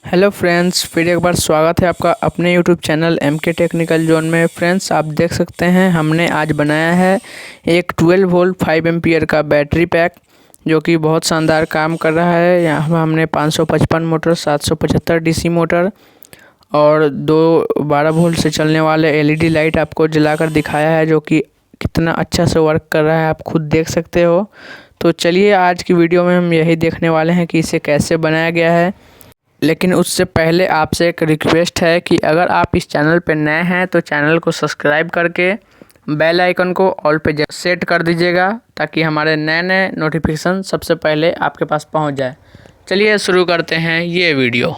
Hello friends, फिर एक बार स्वागत है आपका अपने YouTube channel MK technical Joan में। फ्रेंड्स, आप देख सकते हैं हमने आज बनाया है एक 12 वोल्ट 5 एम्पियर का बैटरी पैक, जो कि बहुत शानदार काम कर रहा है। यहाँ हमने 555 मोटर, 775 DC मोटर और दो 12 वोल्ट से चलने वाले LED लाइट आपको जलाकर दिखाया है, जो कि कितना अच्छा से वर्क कर रहा है आप खुद देख सकते हो। तो चलिए, आज की वीडियो में हम यही देखने वाले हैं कि इसे कैसे बनाया गया है। लेकिन उससे पहले आपसे एक रिक्वेस्ट है कि अगर आप इस चैनल पर नए हैं तो चैनल को सब्सक्राइब करके बेल आइकन को ऑल पे सेट कर दीजिएगा, ताकि हमारे नए नए नोटिफिकेशन सबसे पहले आपके पास पहुंच जाए। चलिए शुरू करते हैं ये वीडियो।